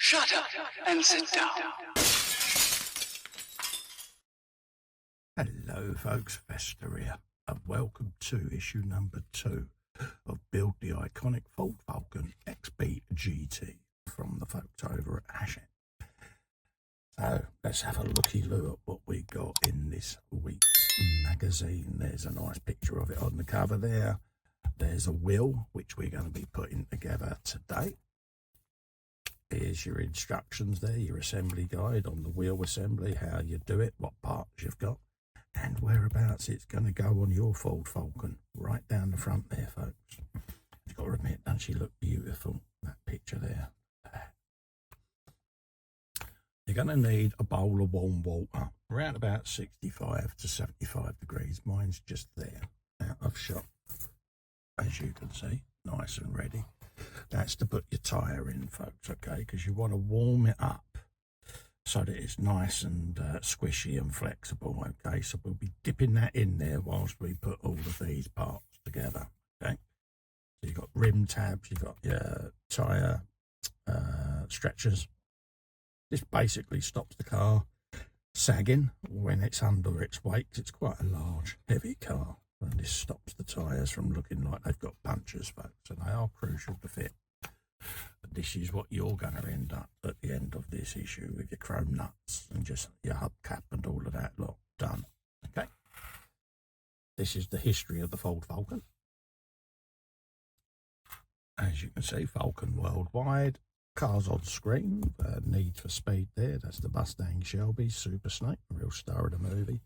Shut up and sit down. Hello folks, Vesta here, and welcome to issue number 2 of Build the Iconic Ford Falcon XB GT from the folks over at Hachette. So let's have a look at what we got in this week's magazine. There's a nice picture of it on the cover there. There's a wheel which we're going to be putting together today. Here's your instructions there, your assembly guide on the wheel assembly, how you do it, what parts you've got, and whereabouts it's going to go on your Ford Falcon. Right down the front there, folks. You've got to admit, doesn't she look beautiful, that picture there? You're going to need a bowl of warm water, around about 65 to 75 degrees. Mine's just there, out of shot, as you can see, nice and ready. That's to put your tyre in, folks, okay, because you want to warm it up so that it's nice and squishy and flexible, okay. So we'll be dipping that in there whilst we put all of these parts together, okay. So you've got rim tabs, you've got your tyre stretchers. This basically stops the car sagging when it's under its weight. It's quite a large, heavy car. And this stops the tyres from looking like they've got punches, folks, and they are crucial to fit. But this is what you're going to end up at the end of this issue with your chrome nuts and just your hubcap and all of that lot done. Okay. This is the history of the Ford Falcon. As you can see, Falcon worldwide. Cars on screen. Need for Speed there. That's the Mustang Shelby Super Snake, a real star of the movie.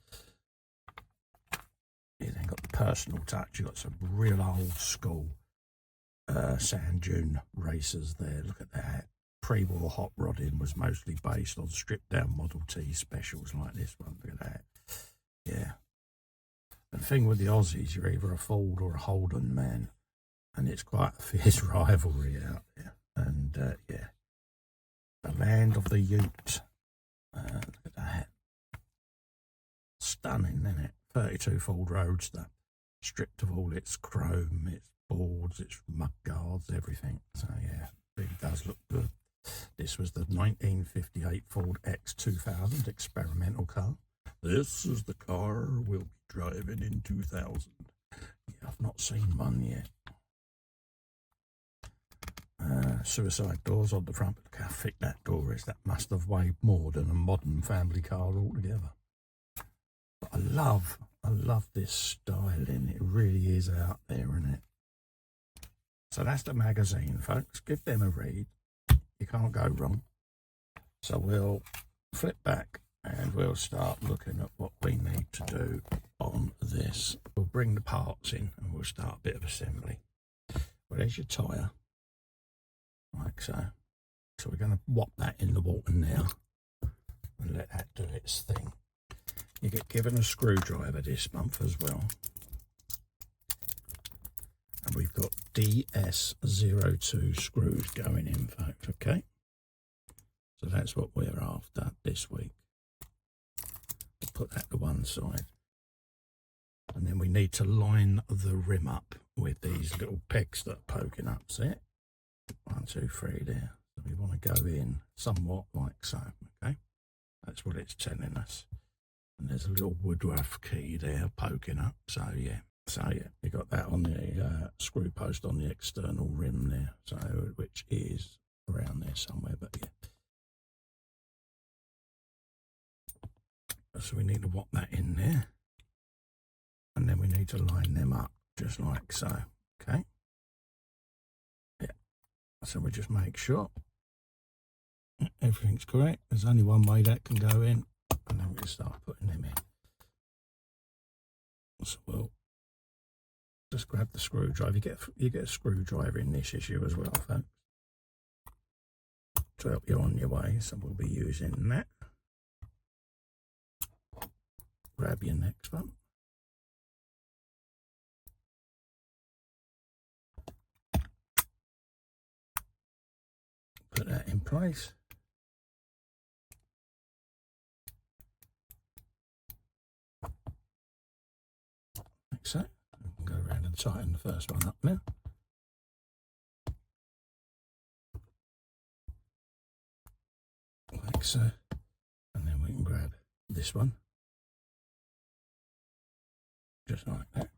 You then got the personal touch. You've got some real old school sand dune racers there. Look at that. Pre-war hot rodding was mostly based on stripped down Model T specials like this one. Look at that. Yeah. And the thing with the Aussies, you're either a Ford or a Holden man. And it's quite a fierce rivalry out there. And yeah. The land of the Ute. Look at that. Stunning, isn't it? 32 Ford Roadster, stripped of all its chrome, its boards, its mud guards, everything. So yeah, it really does look good. This was the 1958 Ford X2000 experimental car. This is the car we'll be driving in 2000. Yeah, I've not seen one yet. Suicide doors on the front, but look how thick that door is. That must have weighed more than a modern family car altogether. But I love this styling. It really is out there, isn't it? So that's the magazine, folks. Give them a read. You can't go wrong. So we'll flip back and we'll start looking at what we need to do on this. We'll bring the parts in and we'll start a bit of assembly. Well, there's your tyre, like so. So we're going to whop that in the water now and let that do its thing. You get given a screwdriver this month as well. And we've got DS02 screws going in, folks, okay? So that's what we're after this week. We'll put that to one side. And then we need to line the rim up with these little pegs that are poking up, see it? 1, 2, 3 there. So we want to go in somewhat like so, okay? That's what it's telling us. And there's a little Woodruff key there poking up. So yeah, you got that on the screw post on the external rim there. So which is around there somewhere, but yeah. So we need to whop that in there, and then we need to line them up just like so. Okay. Yeah. So we just make sure everything's correct. There's only one way that can go in. And then we start putting them in. So we'll just grab the screwdriver. You get a screwdriver in this issue as well, folks, to help you on your way. So we'll be using that. Grab your next one. Put that in place. So we can go around and tighten the first one up now. like so. And then we can grab this one, just like that.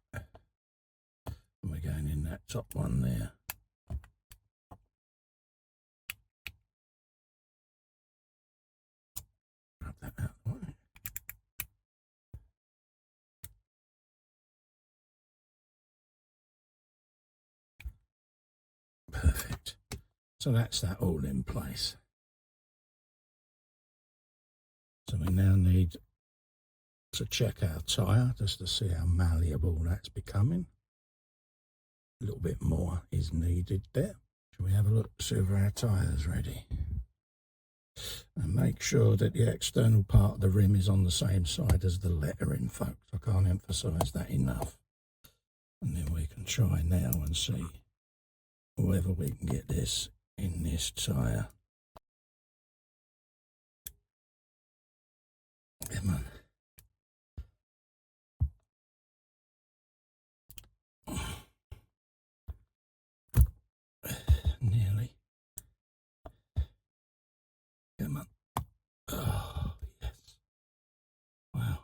And we're going in that top one there. Grab that out of the way. Perfect. So that's that all in place. So we now need to check our tyre just to see how malleable that's becoming. A little bit more is needed there. Shall we have a look to see if our tyre's ready? And make sure that the external part of the rim is on the same side as the lettering, folks. I can't emphasise that enough. And then we can try now and see whether we can get this in this tyre. Come on. Nearly. Come on. Oh, yes. Wow.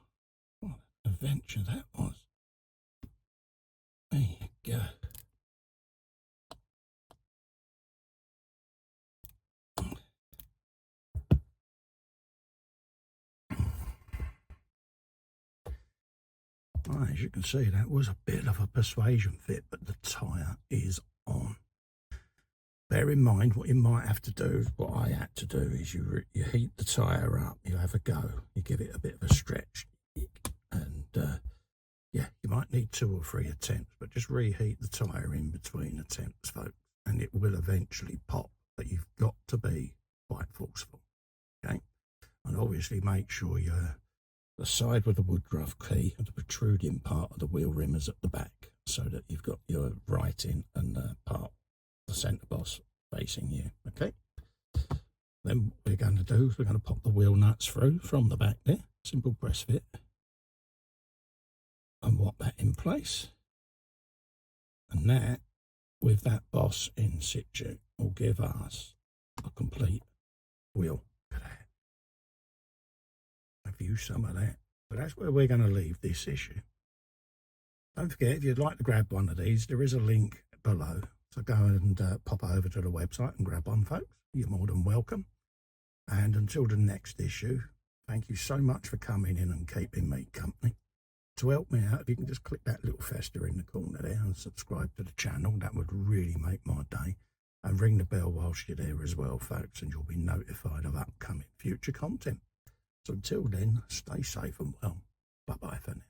What an adventure that was. There you go. Right, as you can see, that was a bit of a persuasion fit, but the tyre is on. Bear in mind, what you might have to do, what I had to do, is you heat the tyre up, you have a go, you give it a bit of a stretch, and yeah, you might need 2 or 3 attempts, but just reheat the tyre in between attempts, folks, and it will eventually pop, but you've got to be quite forceful, okay? And obviously make sure the side with the woodruff key and the protruding part of the wheel rim is at the back, so that you've got your writing and the part, the centre boss, facing you, okay? Then what we're going to do is we're going to pop the wheel nuts through from the back there, simple press fit, and whop that in place. And that, with that boss in situ, will give us a complete wheel. Look at that. Have you some of that? But that's where we're going to leave this issue. Don't forget, if you'd like to grab one of these, there is a link below. So go and pop over to the website and grab one, folks. You're more than welcome. And until the next issue, thank you so much for coming in and keeping me company. To help me out, if you can just click that little fester in the corner there and subscribe to the channel, that would really make my day. And ring the bell whilst you're there as well, folks, and you'll be notified of upcoming future content. So until then, stay safe and well. Bye-bye for now.